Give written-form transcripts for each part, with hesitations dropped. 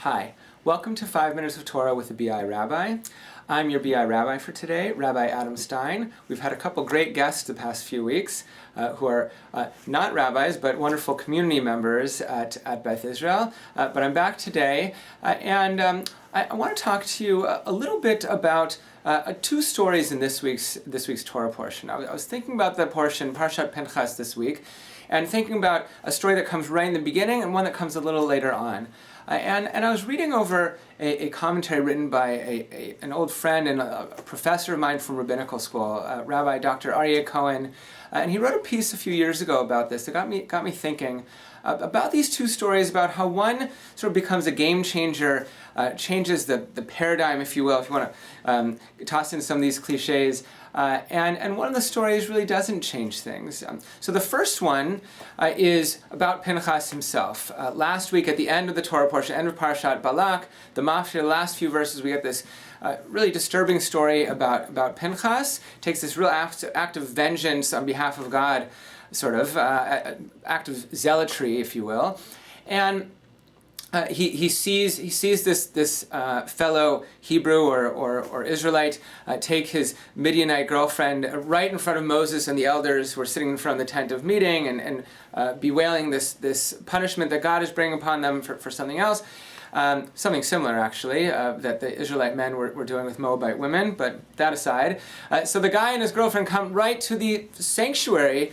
Hi, welcome to 5 Minutes of Torah with the BI Rabbi. I'm your BI Rabbi for today, Rabbi Adam Stein. We've had a couple great guests the past few weeks who are not rabbis but wonderful community members at Beth Israel. But I'm back today and I want to talk to you a little bit about two stories in this week's Torah portion. I was thinking about the portion, Parshat Pinchas, this week, and thinking about a story that comes right in the beginning and one that comes a little later on. And I was reading over a commentary written by an old friend and a professor of mine from rabbinical school, Rabbi Dr. Aryeh Cohen, and he wrote a piece a few years ago about this that got me thinking about these two stories, about how one sort of becomes a game changer, changes the paradigm, if you will, if you want to toss in some of these cliches, and one of the stories really doesn't change things. So the first one is about Pinchas himself. Last week at the end of the Torah portion, end of Parshat Balak, the mafshir, the last few verses, we get this really disturbing story about Pinchas. Takes this real act of vengeance on behalf of God, sort of act of zealotry, if you will, and he sees this fellow Hebrew or Israelite take his Midianite girlfriend right in front of Moses and the elders who are sitting in front of the tent of meeting and bewailing this punishment that God is bringing upon them for something else. Something similar, actually, that the Israelite men were doing with Moabite women, but that aside. So the guy and his girlfriend come right to the sanctuary,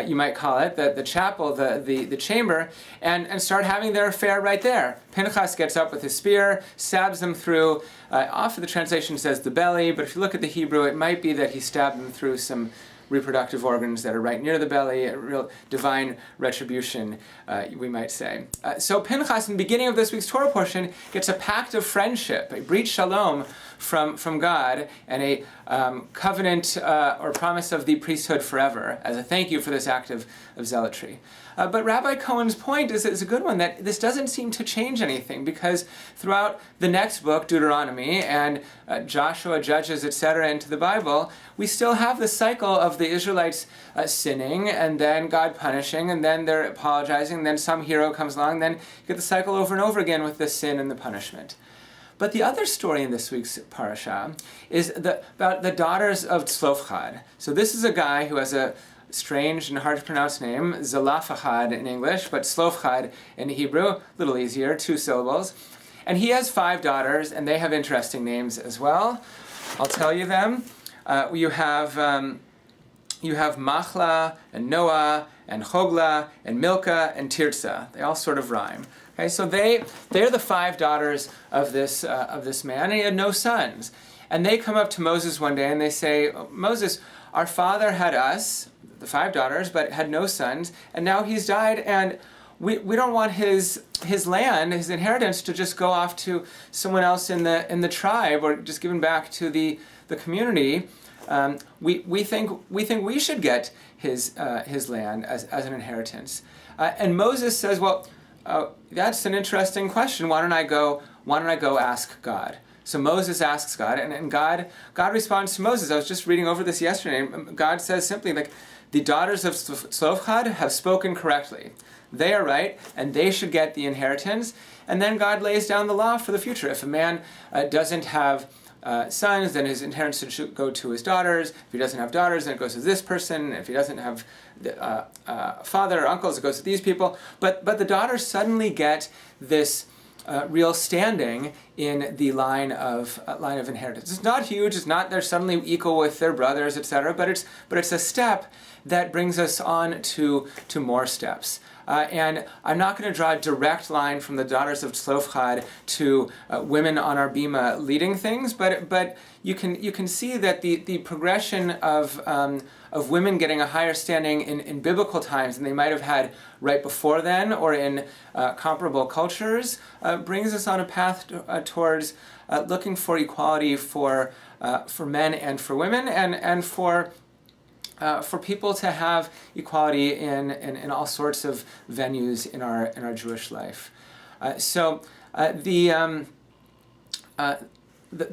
you might call it, the chapel, the chamber, and start having their affair right there. Pinchas gets up with his spear, stabs them through, often the translation says the belly, but if you look at the Hebrew, it might be that he stabbed them through some reproductive organs that are right near the belly, a real divine retribution, we might say. So Pinchas, in the beginning of this week's Torah portion, gets a pact of friendship, a brit shalom from God, and a covenant or promise of the priesthood forever, as a thank you for this act of zealotry. But Rabbi Cohen's point is a good one, that this doesn't seem to change anything, because throughout the next book, Deuteronomy, and Joshua, Judges, etc., into the Bible, we still have the cycle of the Israelites sinning, and then God punishing, and then they're apologizing, and then some hero comes along, and then you get the cycle over and over again with the sin and the punishment. But the other story in this week's parasha is about the daughters of Tzlofchad. So this is a guy who has a strange and hard to pronounce name, Zelophehad in English, but Tzlofchad in Hebrew, a little easier, 2 syllables. And he has 5 daughters, and they have interesting names as well. I'll tell you them. You have Machla and Noah and Hogla and Milcah and Tirzah. They all sort of rhyme. Okay, so they're the 5 daughters of this man, and he had no sons. And they come up to Moses one day and they say, Moses, our father had us, the 5 daughters, but had no sons, and now he's died, and we don't want his land, his inheritance, to just go off to someone else in the tribe, or just given back to the community. We think we should get his land as an inheritance. And Moses says, well, that's an interesting question. Why don't I go ask God? So Moses asks God, and God responds to Moses. I was just reading over this yesterday, and God says simply, like, the daughters of Tzlofchad have spoken correctly. They are right, and they should get the inheritance. And then God lays down the law for the future. If a man doesn't have sons, then his inheritance should go to his daughters. If he doesn't have daughters, then it goes to this person. If he doesn't have father or uncles, it goes to these people. But the daughters suddenly get this real standing in the line of inheritance. It's not huge. It's not they're suddenly equal with their brothers, etc. But it's a step that brings us on to more steps. And I'm not going to draw a direct line from the daughters of Tzlofchad to women on our bima leading things, but you can see that the progression of women getting a higher standing in biblical times than they might have had right before then, or in comparable cultures, brings us on a path towards looking for equality for men and for women, and for people to have equality in all sorts of venues in our Jewish life. So the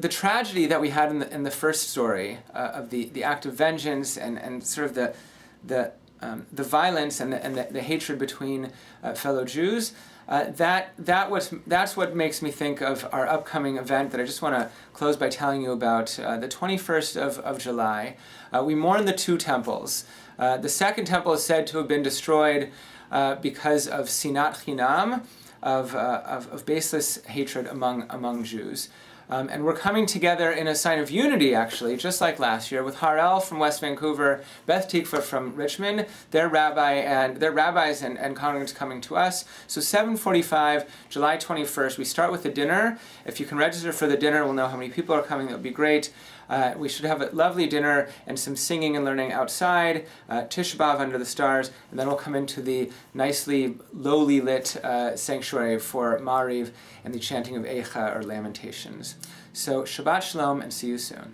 tragedy that we had in the first story of the act of vengeance and sort of the violence and the hatred between fellow Jews that's what makes me think of our upcoming event that I just want to close by telling you about. The 21st of July, we mourn the two temples. The second temple is said to have been destroyed because of sinat chinam, of baseless hatred among Jews. And we're coming together in a sign of unity, actually, just like last year, with Harel from West Vancouver, Beth Tikva from Richmond, their rabbis and congregants coming to us. So 7:45, July 21st, we start with the dinner. If you can register for the dinner, we'll know how many people are coming. That would be great. We should have a lovely dinner and some singing and learning outside, Tish B'Av under the stars, and then we'll come into the nicely lowly lit sanctuary for Ma'ariv and the chanting of Eicha or Lamentations. So Shabbat Shalom and see you soon.